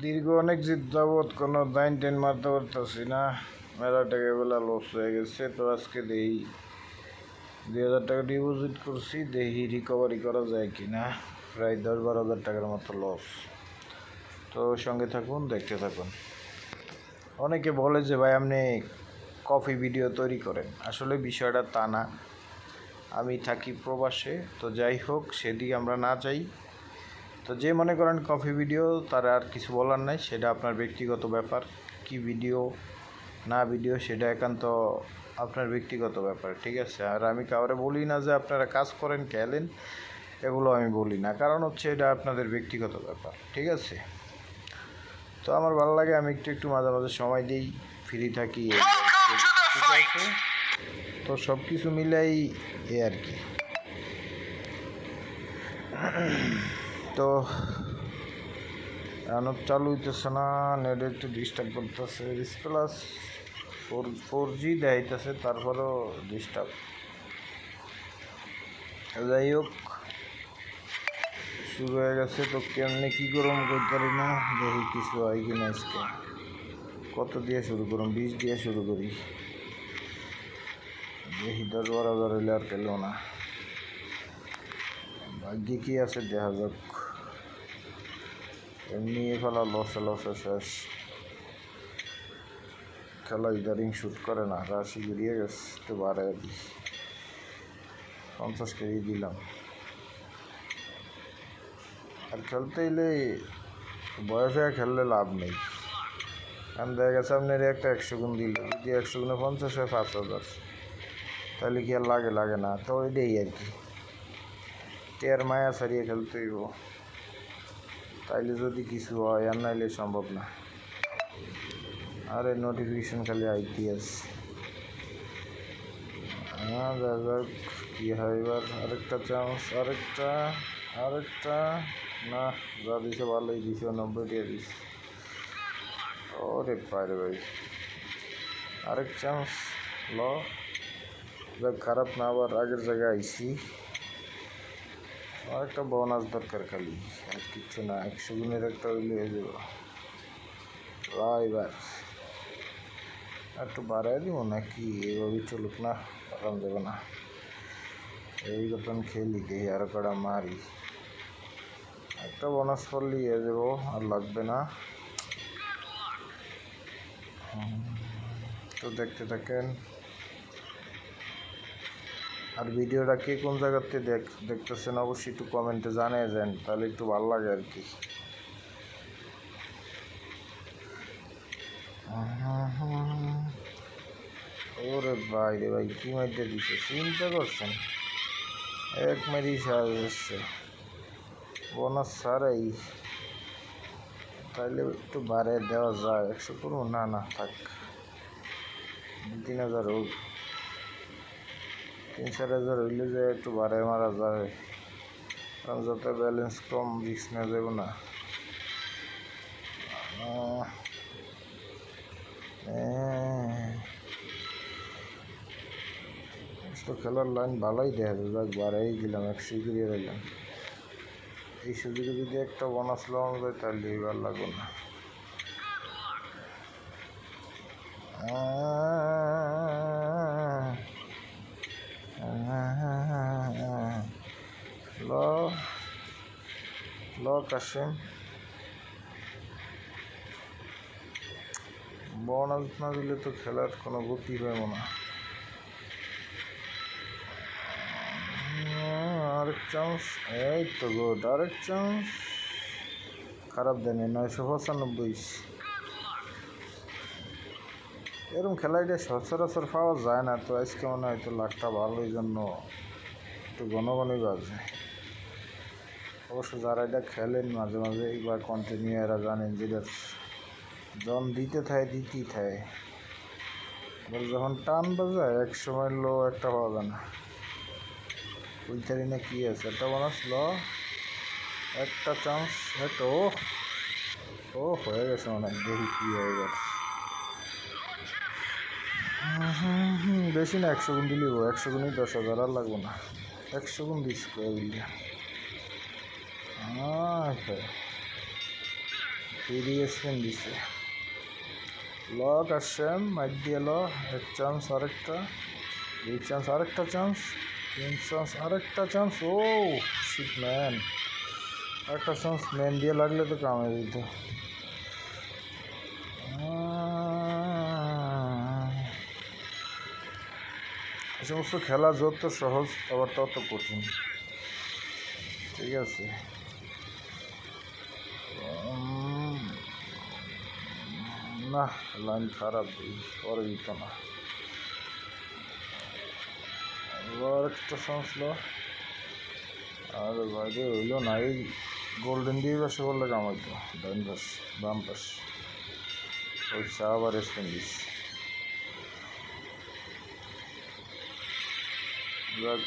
দীর্ঘ অনেক যাবৎ কোনো লাইন টেন মারতে পারতেছি না, মেলা টাকা বেলা লস হয়ে গেছে। তো আজকে দেখি 2,000 টাকা ডিপোজিট করছি, দেখি রিকভারি করা যায় কি না। প্রায় 10-12 হাজার টাকার মতো লস। তো সঙ্গে থাকুন, দেখতে থাকুন। অনেকে বলে যে ভাই আপনি কফি ভিডিও তৈরি করেন, আসলে বিষয়টা তা না। আমি থাকি প্রবাসে, তো যাই হোক সেদিকে আমরা না যাই। তো যে মনে করেন কফি ভিডিও, তার আর কিছু বলার নাই, সেটা আপনার ব্যক্তিগত ব্যাপার। কি ভিডিও না ভিডিও সেটা একান্ত আপনার ব্যক্তিগত ব্যাপার, ঠিক আছে। আর আমি কাউরে বলি না যে আপনারা কাজ করেন খেলেন, এগুলো আমি বলি না, কারণ হচ্ছে এটা আপনাদের ব্যক্তিগত ব্যাপার, ঠিক আছে। তো আমার ভালো লাগে, আমি একটু মাঝে মাঝে সময় দিই, ফ্রি থাকি, ঠিক আছে। তো সব কিছু মিলাই এ আর কি। তো এখন চালু হইতেছে না, নেট একটু ডিস্টার্ব করতেছে। প্লাস 4G দেখাইতেছে, তারপরেও ডিস্টার্ব। যাই হোক, শুরু হয়ে গেছে। তো কেমনে কী করুন করতে পারি না, দেখি কিছু হয় কিনা। আজকে কত দিয়ে শুরু করুন? 20 দিয়ে শুরু করি, দেখি 10-12 হাজার হইলে আর পেল না। ভাগ্যে কী আছে দেখা যাক। এমনি ফেলা লসে শেষ। খেলা ইদারিং শ্যুট করে না, রাশি বেরিয়ে গেছে। একটু বাড়াই দিই, 50 কেজি দিলাম। আর খেলতে এলে বয়সে খেললে লাভ নেই, কারণ দেখা গেছে আপনার একটা 100 গুণ দিল, যদি 100 গুণে 50 হয় 5,000, তাহলে কি আর লাগে না। তো ওইটাই আর কি, টের মায়া সারিয়ে খেলতে হইব, তাইলে যদি কিছু হয়, আর নাইলে সম্ভব না। আরে নোটিফিকেশন খালি আইটিএস। যাক কী হয় এবার। আরেকটা চান্স, আরেকটা না, যা দিছে ভালোই দিছে, 90 দিয়ে দিছে। ওরে পারে ভাই, আরেক চান্স ল। যাক খারাপ না, আবার আগের জায়গায় আইসি। আরেকটা বোনাস দরকার খালি, আর কিচ্ছু না। 100 গুণের একটা হইলে হয়ে যাব। এবার একটু বাড়াই দিব নাকি, এভাবেই চলুক না, বাড়ান দেবে না। এই রকম খেলি, দেখি আরো কটা মারি। একটা বোনাস করলেই হয়ে যাবো, আর লাগবে না। তো দেখতে থাকেন। আর ভিডিওটা কে কোন জায়গাতে দেখতেছেন অবশ্যই একটু কমেন্টে জানিয়ে যান, তাহলে একটু ভালো লাগে আর কি। ওরে ভাই রে ভাই, কি মাইতে দিছে, চিন্তা করছেন? এক মেরি সাহায্য হচ্ছে বোনাস ছাড়াই, তাইলে একটু বাড়ে দেওয়া যায়। 100 করবো না, থাক। 3,000 হোক, 3-4 হাজার হইলে যে একটু বাড়ায় মারা যায়, কারণ যাতে ব্যালেন্স কম, রিস্ক নেওয়া যাবে না। তো খেলার লাইন ভালোই দেখা যায়, যাক বাড়াই দিলাম, 100 করিয়ে দিলাম। এই সুযোগে যদি একটা বোনাস লওয়া যায়, তাহলে এবার লাগবে না। কাশিম, বোনাস না দিলে তো খেলার কোনো গতি পাইব না। আরেক চান্স, এই তো গুড, আরেক চান্স। খারাপ দেয়নি, 995। এরকম খেলা এটা সচরাচর পাওয়া যায় না, তো আজকে মনে হয় তো লাখটা ভালো, এই জন্য একটু ঘনঘনই বাজে। অবশ্য যারা এটা খেলেন মাঝে মাঝে বা কন্টিনিউ, এরা জানেন যে জন দিতেই থাকে। এবার যখন টান বাজায়, এক সময় লো একটা পাওয়া যায় না। ওইটারই না কি আছে, একটা বোনাস ল, একটা চান্স, একটা ও হয়ে গেছে অনেক। দেখি কী হয় এবার। বেশি না, 100 গুণ দিলেই 100 গুণই 10,000, আর লাগবো না। 100 গুণ দিস কয়ে দিলে ফ্রি স্পিন দিছে। লক আসেন মাইক দিয়ে ল, এক চান্স আরেকটা, দুই চান্স আরেকটা চান্স, তিন চান্স আরেকটা চান্স। ও শিট ম্যান, আরেকটা চান্স ম্যান দিয়ে লাগলে তো কামে দিত। এই সমস্ত খেলা যত সহজ আবার তত কঠিন, ঠিক আছে। না লাইন খারাপ, পরে দিত না। এবার একটা চান্স লো, আর বাইরে হইল না। এই গোল্ডেন দিয়ে পাশে বললে কামাইতো, ডাইন পাশ বাম পাশ ওই চা আবার স্পিন দিস।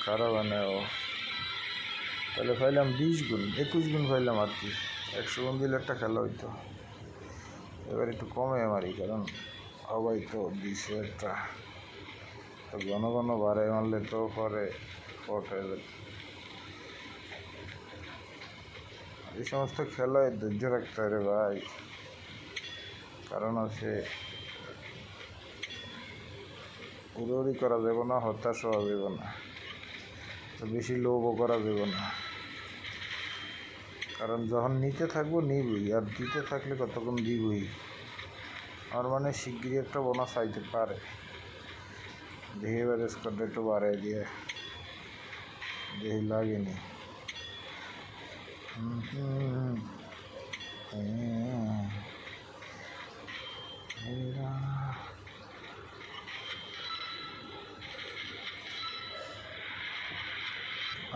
খারাপ আনে ও, তাহলে পাইলাম 20 গুণ, 21 গুণ পাইলাম আর কি। 100 গুণ দিলে একটা খেলা হইতো। এবার একটু কমে মারি, কারণ সবাই তো দিছে একটা, তো ঘন ঘন বাড়ে মারলে তো পরে ফট হয়ে যাবে। এই সমস্ত খেলায় ধৈর্য রাখতে হয় রে ভাই, কারণ আছে উড়ি করা যাবে না, হতাশ হওয়া যাবে না, তো বেশি লোভও করা যাবে না। কারণ যখন নিতে থাকবো নিবই, আর দিতে থাকলে কতক্ষণ দিবই। আমার মানে শিগগিরই একটা বোনাস আইতে পারে, দেখি এবার স্কোরটা একটু বাড়াই দিয়ে দেখি লাগেনি।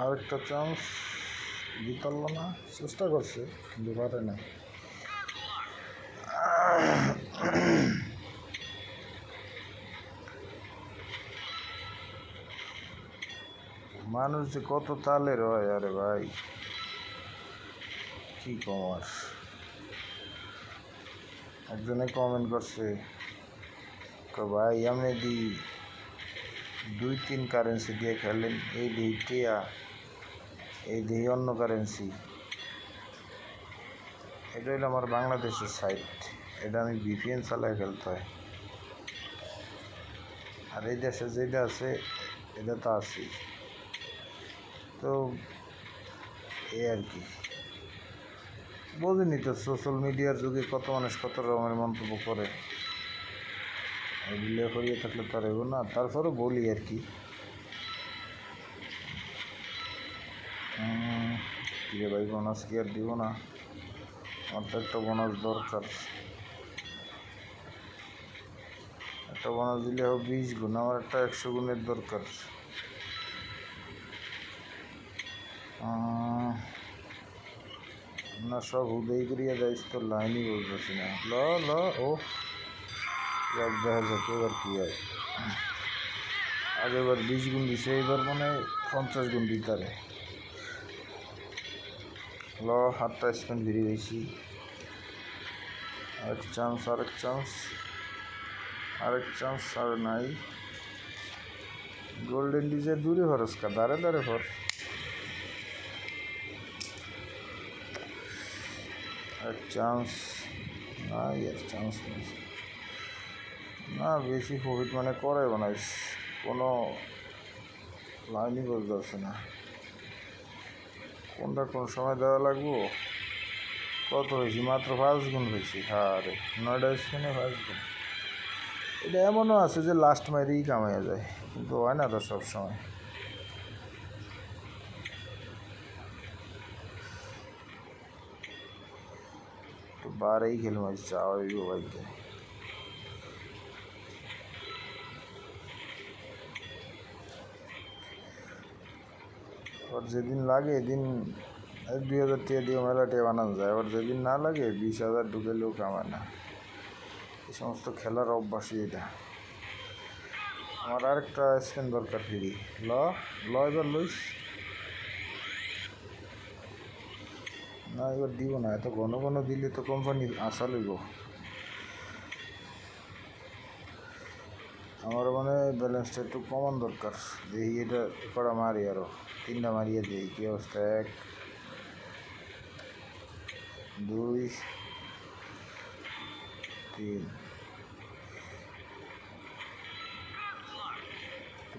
আরেকটা চান্স দিতে পারলো না, চেষ্টা করছে কিন্তু পারে না। মানুষ যে কত তালের হয়, আরে ভাই কি কমার। একজনে কমেন্ট করছে, ভাই আপনি দি 2-3 কারেন্সি দিয়ে খেলেন, এই দিই টিয়া, এই দিই অন্য কারেন্সি। এটা হলো আমার বাংলাদেশের সাইট, এটা আমি ভিপিএন চালায় খেলতে হয়। আর এই দেশে যেটা আছে এটা তো আছেই, তো এই আর কি। বোঝেনি তো সোশ্যাল মিডিয়ার যুগে কত মানুষ কত রকমের মন্তব্য করে, এগুলো করিয়ে থাকলে তো আর না। তারপরে বলি আর কি, কিরে ভাই বোনাস কি আর দিব না? আমার তো একটা বোনাস দরকার, একটা বোনাস দিলে হোক 20 গুণ, আমার একটা 100 গুণের দরকার। না সব হুদেই করিয়া যাইস, তো লাইনই বলতেছি না। ল ল ও দেখা যাক এবার কী হয়। আগেবার 20 গুণ দিছে, এবার মানে 50 গুণ দিতারে। ল হাতটা স্পেন বেরিয়ে গেছি। আরেক চান্স, আরেক চান্স, আরেক চান্স, আর নাই। গোল্ডেন ডিজে দূরে খরচকা, দাঁড়ে দাঁড়ে ভর। এক চান্স নাই, এক চান্স নেই না, বেশি প্রফিট মানে করে বানাইস, কোনো লাইনই বলতে পারছে না কোনটা কোন সময় দেওয়া লাগবো। কত হয়েছি? মাত্র 5 গুণ হয়েছি। হ্যাঁ রে, 9টা স্পিনে 5 গুণ। এটা এমনও আছে যে লাস্ট মাইরেই কামাইয়া যায়, কিন্তু হয় না তো সবসময়। তো বারেই খেল মাছ চাওয়া বাইকে। আর যেদিন লাগে এদিন 1-2 হাজার টাকা দিয়ে মেলা টাকা বানানো যায়, আবার যেদিন না লাগে 20,000 ঢুকেলেও কামায় না। এই সমস্ত খেলার অভ্যাসই এটা। আমার আরেকটা স্পেন দরকার ফ্রি। ল ল এবার লইস না, এবার দিব না, এত ঘন ঘন দিলে তো কোম্পানি আশা লইব। আমার মানে ব্যালেন্সটা একটু কমান দরকার, দেখি এটা করা মারি, আরও 3টা মারিয়ে দিই। কী অবস্থা? 1 2 3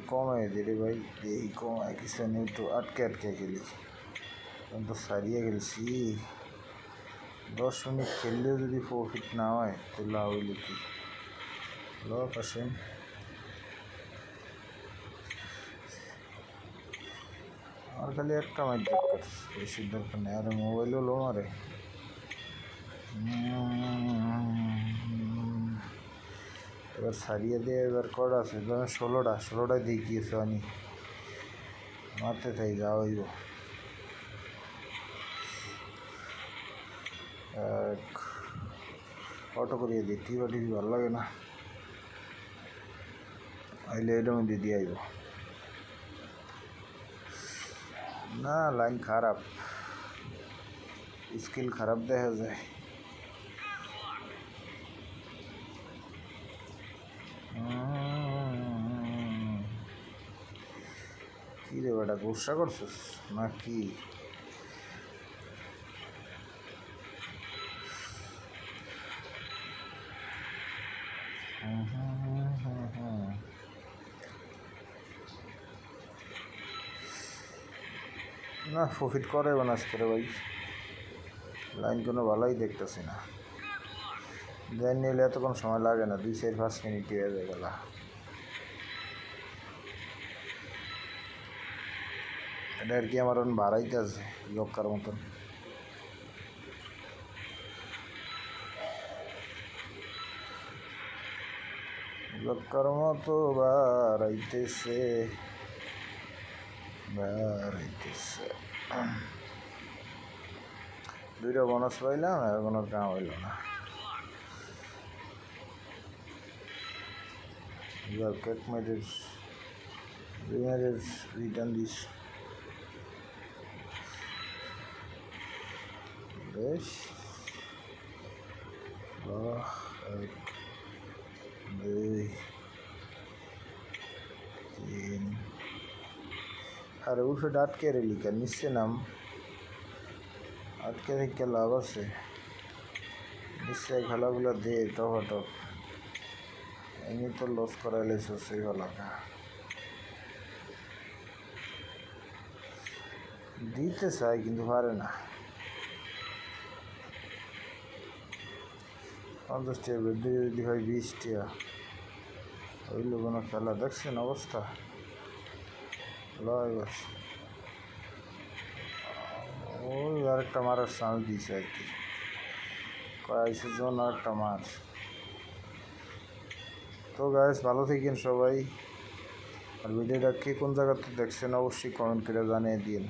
কমাই দে রে ভাই, এই কমাই কিছু নেই, একটু আটকে আটকে খেলি, তো সারিয়ে খেলছি। 10 মিনিট খেললেও যদি প্রফিট না হয় তাহলে হইল কি? লক আসেন, আর খালি একটা ম্যাচ দরকার, বেশি দরকার নেই। আরে মোবাইলও লো মারে। এবার সারিয়ে দিয়ে এবার কটা আছে? 16টায় দিয়ে গিয়েছে আমি মারতে থাই, যা হইব। অটো করিয়ে দিই, টিভি ভালো লাগে না, আইলে এটার মধ্যে দিয়ে আইব না। লাইন খারাপ, স্কিল খারাপ দেখা যায়। কি রে বেটা, গুসা করছিস না কি? না প্রফিট করে বানাস করে ভাই, লাইন কোনো ভালোই দেখতেছি না। লাইন নিলে এতক্ষণ সময় লাগে না, 2-5 মিনিট হয়ে যায় গেলা। এটা আর কি আমার বাড়াইতে আছে লক্কার মতন। লক্কার মতো বাড়াইতেছে। দুইটা বোনাস পাইলাম, আর কোনো কাম হইল না। কেক মেডের রিটার্ন দিস বেশ। 1 2 3। আরে উঠে আটকে রেলি কেন? নিচে নাম, আটকে থেকে লাভ আছে? নিশ্চয় খেলাগুলো দে টপ। এমনি তো লস করাইলে সেই খেলাটা দিতে চাই কিন্তু পারে না। 50 টাকা বেডে যদি হয় 20 টাকা হইল কোনো খেলা? দেখছেন অবস্থা? লয় বস ওই আরেকটা মারার চান্স দিয়েছে আর কি, কয়েছে জন আরেকটা মার। তো গাইস ভালো থাকেন সবাই, আর ভিডিওটা কে কোন জায়গাতে দেখছেন অবশ্যই কমেন্ট করে জানিয়ে দিন।